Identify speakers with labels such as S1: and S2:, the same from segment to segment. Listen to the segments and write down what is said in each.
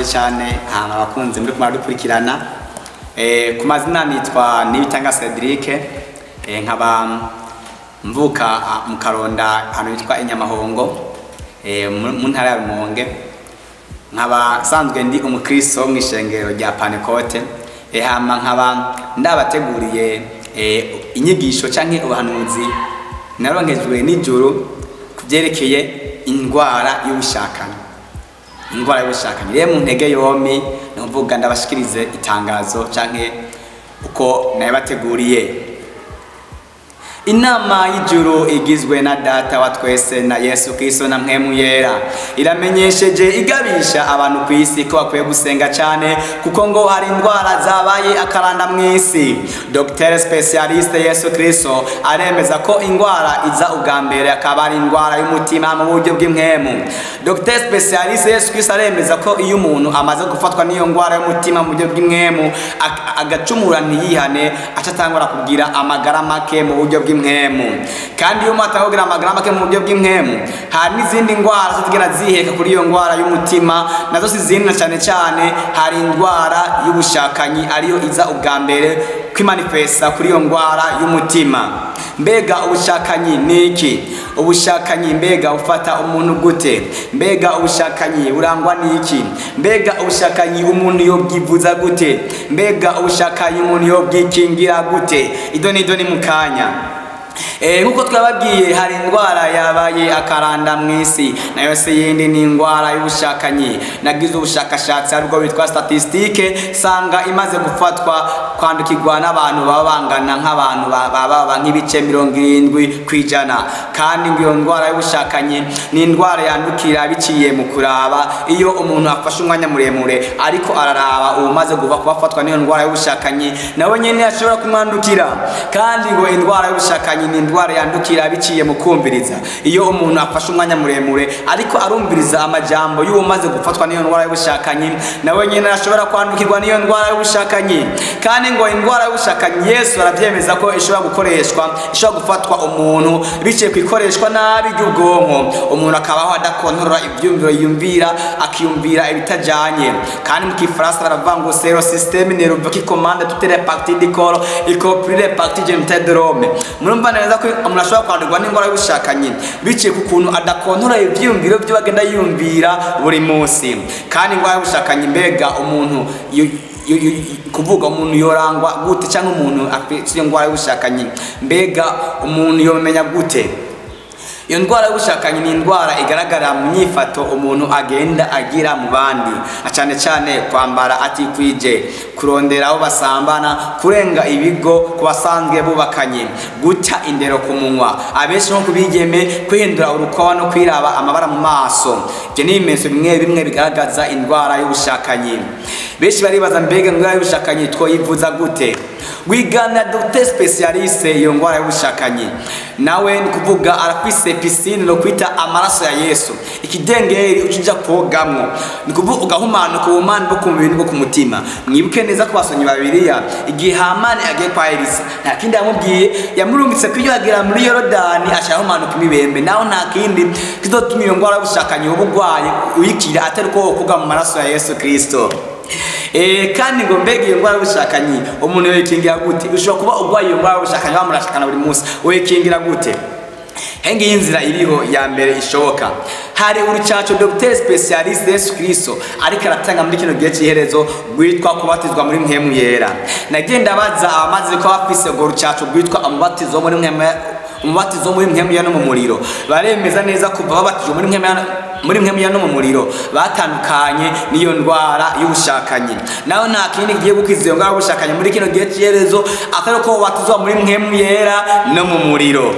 S1: ndabaramukije cyane ahantu abakunze muri kumara dukurikirana ku mazina nitwa Nibitanga Cedric nkaba mvuka mu Karonda hano yitwa Inyamahongo mu ntara ya Rumonge nkaba sanzwe ndi umukristo mu ishengero rya Panekote hama nkaba ndabateguriye inyigisho canke ubuhanuzi narongejwe n'ijuru kubyerekeye indwara y'ubushakana. Ingwara y'ubushakanye rero mu ntege yomi nuvuga ndabashikirize itangazo canke uko nabateguriye. Inama y'ijuru igizwe na data wa twese na Yesu Kristo na mpwemu yera iramenyesheje igabisha abantu ku isi ko bakwiye gusenga cyane kuko ngo hari indwara zabaye akaranda mu isi. Dr. Specialiste Yesu Kristo aremeza ko indwara iza ugambere akaba ari indwara y'umutima mu buryo bw'impwemu. Dr. Specialiste Yesu Kristo aremeza ko iyo umuntu amaze gufatwa n'iyo ndwara y'umutima mu buryo bw'impwemu agacumura ntiyihane acatangura kugira amagara make mu buryo bw'impwemu. Kandi iyo umuntu atagira amagara make mu buryo bw'impwemu hari n'izindi ndwara zigera ziheka kuri iyo ndwara y'umutima nazo sizina cyane hari indwara y'ubushakanyi ariyo iza ubwambere kwimanifesta kuri iyo ndwara y'umutima. Mbega ubushakanyi niki? Ubushakanyi mbega ufata umuntu gute? Mbega ubushakanyi urangwa niki? Mbega ubushakanyi umuntu yobwivuza gute? Mbega ubushakanyi umuntu yobwikingira gute? Idoni mukanya. Nkuko twababwiye hari indwara yabaye akaranda mu isi nayo se yindi ni indwara y'ubushakanyi. Nagize ubushakashatsi aribwo bitwa statistique sanga imaze gufatwa kwandukirwa n'abantu babangana nk'abantu baba nk'ibice 70%. Kandi iyo ndwara y'ubushakanyi ni indwara yandukira biciye mu kuraba. Iyo umuntu afashe umwanya muremure ariko araraba umaze kubafatwa n'iyo ndwara y'ubushakanyi nawe nyene ashobora kumwandukira. Kandi ngo indwara y'ubushakanyi ni indwara yandukira biciye mu kumviriza. Iyo umuntu afashe umwanya muremure ariko arumviriza amajambo y'umaze gufatwa n'iyo ndwara y'ubushakanyi nawe nyene ashobora kwandukirwa n'iyo ndwara y'ubushakanyi. Kandi ngo indwara y'ubushakanyi Yesu arabyemeza ko ishobora gufatwa umuntu biciye kwikoreshwa nabi y'ubwonko. Umuntu akabaho adakontorora ibyumviro yumvira akiyumvira ibitajanye. Kandi mu Kifaransa baravuga ngo c'est le système nerveux qui commande toutes les parties du corps y compris les parties génitales de l'homme. Murumva neza ko umuntu ashobora kwandurwa n'indwara y'ubushakanyi biciye ku kuntu adakontorora ibyumviro byo bagenda yumvira buri munsi. Kandi indwara y'ubushakanyi mbega umuntu kuvuga umuntu yorangwa gute cyangwa umuntu afite indwara y'ubushakanyi mbega umuntu yomenya gute? Iyo ndwara y'ubushakanyi ni indwara igaragara mu myifato umuntu agenda agira mu bandi, cyane kwambara atikwije, kurondera aho basambana, kurenga ibigo ku basanzwe bubakanye, guca indero ku munwa, abenshi nko kubigeme kwihindura urukoba no kwiraba amabara mu maso. Ibyo ni ibimenyetso bimwe bigaragaza indwara y'ubushakanyi. Benshi baribaza mbega indwara y'ubushakanyi twoyivuza gute? Wigana Dr. Specialiste iyo ndwara y'ubushakanyi nawe ni kuvuga arafise piscine no kwita amaraso ya Yesu, ikidengeri ucija kogamwo, ni kuvuga ugahumanuka ubumani bwo ku mubiri bwo ku mutima. Mwibuke neza ko basonye Bibiliya igihe Hamani agiye kwa Elisa nta kindi yamubwiye, yamurungitse kwiyuhagira muri Yorodani ashahumanuka imibembe. Naho nta kindi kizotuma iyo ndwara y'ubushakanyi ubugwaye uyikira atari ko koga mu maraso ya Yesu Kristo. Kandi ngo mbega iyo ndwara y'ubushakanyi umuntu yoyikingira gute? Ushobora kuba ugwaye iyo ndwara y'ubushakanyi bamurashakana buri munsi, woyikingira gute? Hengi y'inzira iriho ya mbere ishoboka. Hari urucaco Dr. Specialiste Yesu Kristo ariko aratanga muri kino gihe cy'iherezo rwitwa kubatizwa muri mpwemu yera. Nagenda baza abamaze ko bafise urwo rucaco rwitwa umubatizo muri mpwemu yera no mu muriro. Baremeza neza kuva babatijwe muri mpwemu yera no mu muriro batandukanye n'iyo ndwara y'ubushakanyi. Naho nta kindi giye gukiza iyo ndwara y'ubushakanyi muri kino gihe cy'iherezo atari ko batizwa muri mpwemu yera no mu muriro.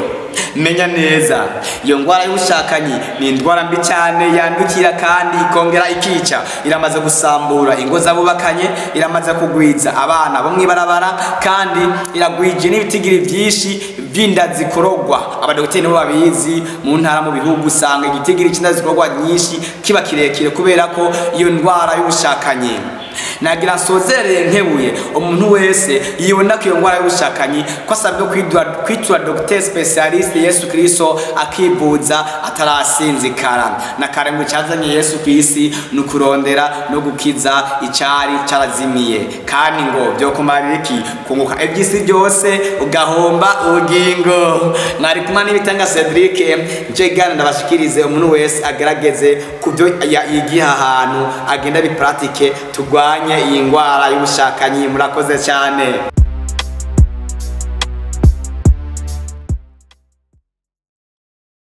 S1: Menya neza iyo ndwara y'ubushakanyi ni indwara mbi cyane yandukira kandi ikongera ikica. Iramaze gusambura ingo z'abubakanye, iramaze kugwiza abana bo mwibarabara, kandi iragwije n'ibitigiri byinshi by'inda zikorogwa. Abadokiteri nibo babizi, mu ntara mu bihugu usanga igitigiri cy'inda zikorogwa nyinshi kiba kirekire kubera ko iyo ndwara y'ubushakanyi. nagira nsozerere nkebuye umuntu wese yibona ko iyo ngwara y'ubushakanyi ko asabwe kwitura Dr Specialist Yesu Kristo akivuza atarasinzikara. Na karemwe cyazanye Yesu kwisi nukurondera no gukiza icari carazimiye, kandi ngo byo kumarira iki kunguka ibyisi byose ugahomba ubugingo. Mwari kumwe n'ibitanga Cedric njegana ndabashikirize umuntu wese agerageze kubyo yigiha ahantu agenda bipratike tugwanye iyi ngwara y'ubushakanyi. Murakoze cyane.